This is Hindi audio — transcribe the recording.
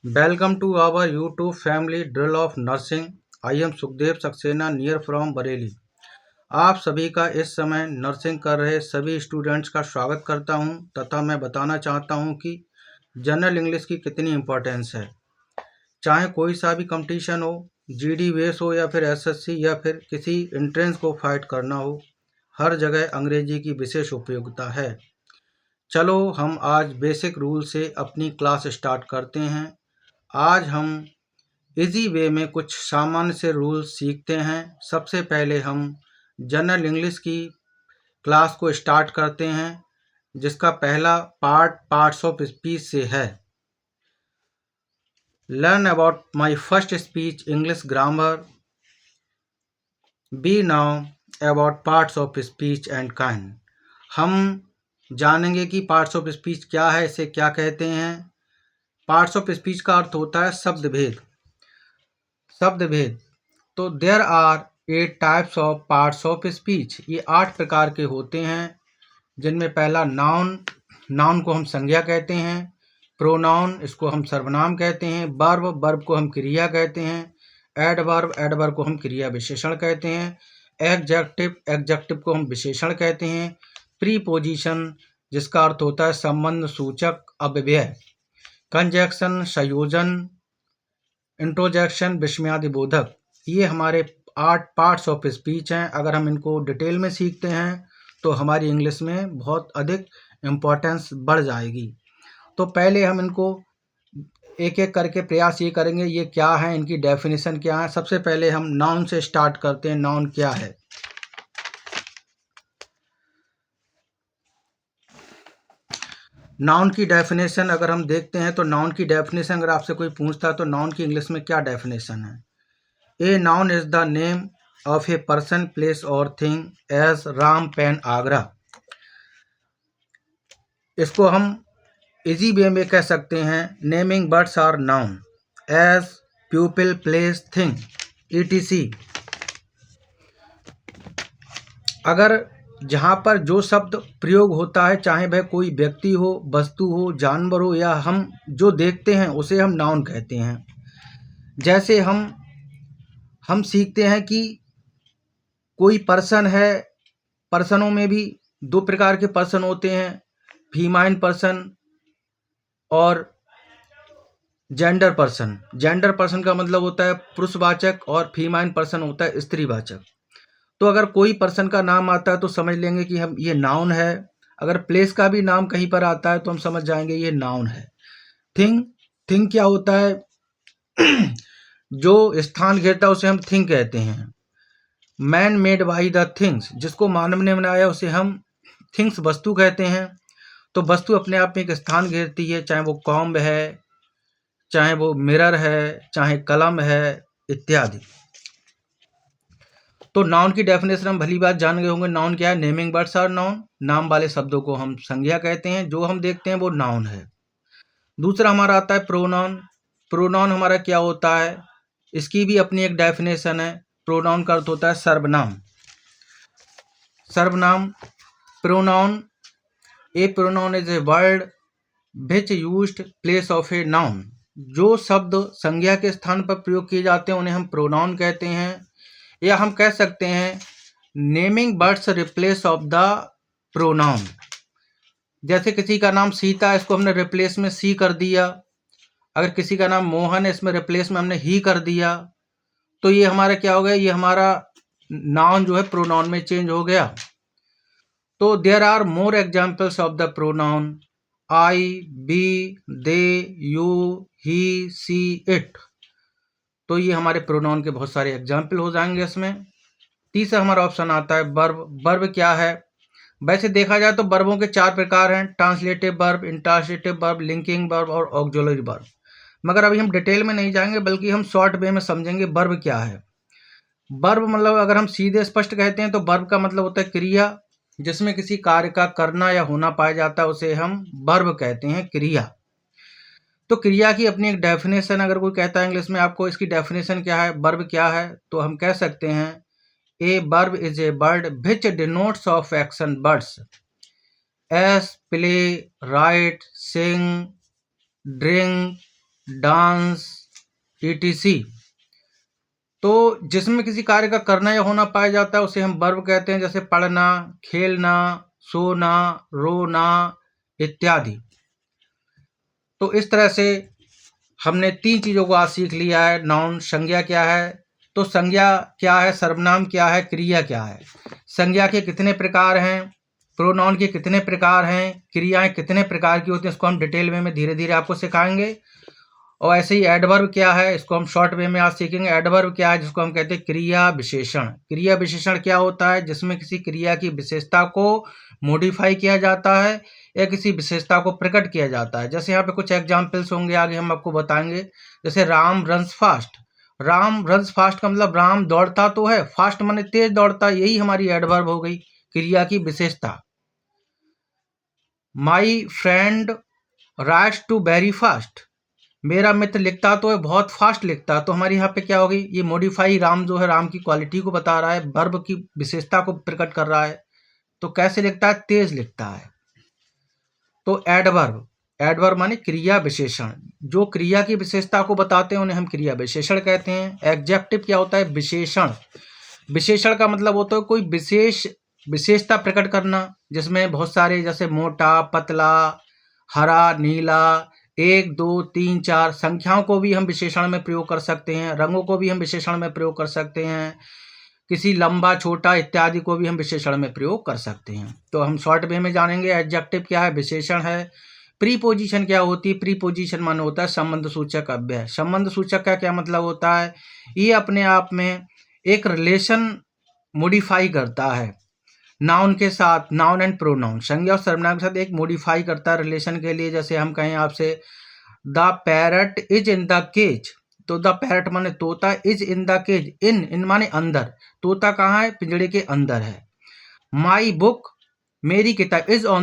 Welcome to our YouTube family Drill of Nursing. I am Sukhdev Saxena near from Bareilly. आप सभी का इस समय नर्सिंग कर रहे सभी स्टूडेंट्स का स्वागत करता हूं तथा मैं बताना चाहता हूं कि जनरल इंग्लिश की कितनी इम्पोर्टेंस है। चाहे कोई सा भी कंपटीशन हो, जीडी बेस हो या फिर एसएससी या फिर किसी एंट्रेंस को फाइट करना हो, हर जगह अंग्रेजी की विशेष उपयोगिता है। चलो हम आज बेसिक रूल से अपनी क्लास स्टार्ट करते हैं। आज हम इजी वे में कुछ सामान्य से रूल्स सीखते हैं। सबसे पहले हम जनरल इंग्लिश की क्लास को स्टार्ट करते हैं, जिसका पहला पार्ट्स ऑफ स्पीच से है। Learn about my first speech English grammar. Be now about parts of speech and kind. हम जानेंगे कि पार्ट्स ऑफ स्पीच क्या है, इसे क्या कहते हैं। पार्ट्स ऑफ स्पीच का अर्थ होता है शब्द भेद। तो there are 8 types of parts of speech. ये 8 प्रकार के होते हैं, जिनमें पहला नाउन को हम संज्ञा कहते हैं। प्रोनाउन, इसको हम सर्वनाम कहते हैं। वर्ब को हम क्रिया कहते हैं। एडवर्ब को हम क्रिया विशेषण कहते हैं। एडजेक्टिव को हम विशेषण कहते हैं। प्रीपोजिशन, जिसका अर्थ होता है संबंध सूचक अव्यय। कंजक्शन, संयोजन। इंट्रोजेक्शन, विस्मयादि बोधक। ये हमारे 8 पार्ट्स ऑफ स्पीच हैं। अगर हम इनको डिटेल में सीखते हैं तो हमारी इंग्लिश में बहुत अधिक इम्पोर्टेंस बढ़ जाएगी। तो पहले हम इनको एक एक करके प्रयास ये करेंगे, ये क्या है, इनकी डेफिनेशन क्या है। सबसे पहले हम नाउन से स्टार्ट करते हैं। नाउन क्या है? नाउन की डेफिनेशन अगर हम देखते हैं तो नाउन की डेफिनेशन अगर आपसे कोई पूछता है तो नाउन की इंग्लिश में क्या डेफिनेशन है? A noun is the name of a person, place और thing as Ram, pen, Agra. इसको हम इजी वे में कह सकते हैं, naming words are noun as pupil, place, thing, etc। अगर जहाँ पर जो शब्द प्रयोग होता है, चाहे वह कोई व्यक्ति हो, वस्तु हो, जानवर हो या हम जो देखते हैं, उसे हम नाउन कहते हैं। जैसे हम सीखते हैं कि कोई पर्सन है। पर्सनों में भी 2 प्रकार के पर्सन होते हैं, फीमेल पर्सन और जेंडर पर्सन। जेंडर पर्सन का मतलब होता है पुरुषवाचक और फीमेल पर्सन होता है स्त्रीवाचक। तो अगर कोई पर्सन का नाम आता है तो समझ लेंगे कि हम ये नाउन है। अगर प्लेस का भी नाम कहीं पर आता है तो हम समझ जाएंगे ये नाउन है। थिंग क्या होता है? जो स्थान घेरता है उसे हम थिंग कहते हैं। Man made by the things, जिसको मानव ने बनाया उसे हम थिंग्स वस्तु कहते हैं। तो वस्तु अपने आप में एक स्थान घेरती है, चाहे वो कॉम्ब है, चाहे वो मिरर है, चाहे कलम है, इत्यादि। तो नाउन की डेफिनेशन हम भली बात जान गए होंगे। नाउन क्या है? Naming words are noun. नाम वाले शब्दों को हम संज्ञा कहते हैं। जो हम देखते हैं वो नाउन है। दूसरा हमारा आता है प्रोनाउन। प्रोनाउन हमारा क्या होता है? इसकी भी अपनी एक डेफिनेशन है। प्रोनाउन का अर्थ होता है सर्वनाम। Pronoun, A pronoun is a word which used place of a noun. जो शब्द संज्ञा के स्थान पर प्रयोग किए जाते हैं उन्हें हम प्रोनाउन कहते हैं। या हम कह सकते हैं naming words replace of the pronoun. जैसे किसी का नाम सीता है, इसको हमने रिप्लेस में सी कर दिया। अगर किसी का नाम मोहन है, इसमें रिप्लेस में हमने ही कर दिया। तो ये हमारा क्या हो गया? ये हमारा नाउन जो है प्रोनाउन में चेंज हो गया। तो there are more examples of the pronoun. I, we, they, you, he, she, it. तो ये हमारे प्रोनाउन के बहुत सारे एग्जाम्पल हो जाएंगे इसमें। तीसरा हमारा ऑप्शन आता है वर्ब। वर्ब क्या है? वैसे देखा जाए तो वर्बों के 4 प्रकार हैं, transitive verb, intransitive verb, linking verb और ऑक्सिलरी वर्ब। मगर अभी हम डिटेल में नहीं जाएंगे, बल्कि हम शॉर्ट वे में समझेंगे वर्ब क्या है। वर्ब मतलब अगर हम सीधे स्पष्ट कहते हैं तो वर्ब का मतलब होता है क्रिया, जिसमें किसी कार्य का करना या होना पाया जाता है, उसे हम वर्ब कहते हैं, क्रिया। तो क्रिया की अपनी एक डेफिनेशन, अगर कोई कहता है इंग्लिश में आपको इसकी डेफिनेशन क्या है, वर्ब क्या है, तो हम कह सकते हैं a verb is a word which denotes of action words as, play, write, sing, drink, dance, etc. तो जिसमें किसी कार्य का करना या होना पाया जाता है उसे हम वर्ब कहते हैं, जैसे पढ़ना, खेलना, सोना, रोना इत्यादि। तो इस तरह से हमने 3 चीज़ों को आज सीख लिया है। नाउन संज्ञा क्या है, तो संज्ञा क्या है, सर्वनाम क्या है, क्रिया क्या है। संज्ञा के कितने प्रकार हैं, प्रोनाउन के कितने प्रकार हैं, क्रियाएं कितने प्रकार की होती हैं, इसको हम डिटेल में धीरे धीरे आपको सिखाएंगे। और ऐसे ही एडवर्ब क्या है, इसको हम शॉर्ट वे में आज सीखेंगे। एडवर्ब क्या है, जिसको हम कहते हैं क्रिया विशेषण। क्रिया विशेषण क्या होता है, जिसमें किसी क्रिया की विशेषता को मॉडिफाई किया जाता है या किसी विशेषता को प्रकट किया जाता है। जैसे यहाँ पे कुछ एग्जाम्पल्स होंगे, आगे हम आपको बताएंगे। जैसे Ram runs fast. Ram runs fast का मतलब राम दौड़ता तो है, फास्ट माने तेज दौड़ता, यही हमारी एडवर्ब हो गई, क्रिया की विशेषता। My friend writes too very fast. मेरा मित्र लिखता तो है, बहुत फास्ट लिखता है, तो हमारी यहाँ पे क्या होगी, ये मॉडिफाई राम जो है राम की क्वालिटी को बता रहा है, वर्ब की विशेषता को प्रकट कर रहा है। तो कैसे लिखता है, तेज लिखता है। तो एडवर्ब, एडवर्ब माने क्रिया विशेषण, जो क्रिया की विशेषता को बताते हैं उन्हें हम क्रिया विशेषण कहते हैं। एडजेक्टिव क्या होता है, विशेषण। विशेषण का मतलब होता है कोई विशेषता प्रकट करना, जिसमें बहुत सारे, जैसे मोटा, पतला, हरा, नीला, 1 2 3 4 संख्याओं को भी हम विशेषण में प्रयोग कर सकते हैं, रंगों को भी हम विशेषण में प्रयोग कर सकते हैं, किसी लंबा छोटा इत्यादि को भी हम विशेषण में प्रयोग कर सकते हैं। तो हम शॉर्ट वे में जानेंगे। एडजेक्टिव क्या है, विशेषण है। प्रीपोजिशन क्या होती है, प्रीपोजिशन माने होता है संबंध सूचक अव्यय। संबंध सूचक का क्या मतलब होता है, ये अपने आप में एक रिलेशन मॉडिफाई करता है नाउन के साथ, नाउन एंड प्रोनाउन, संज्ञा और सर्वनाम के साथ एक मॉडिफाई करता है रिलेशन के लिए। जैसे हम कहें आपसे the parrot is in the cage, तो द पैरट माने तोता, is in the cage, in माने अंदर, तोता कहाँ है, पिंजड़े के अंदर है। माई बुक, मेरी किताब, इज ऑन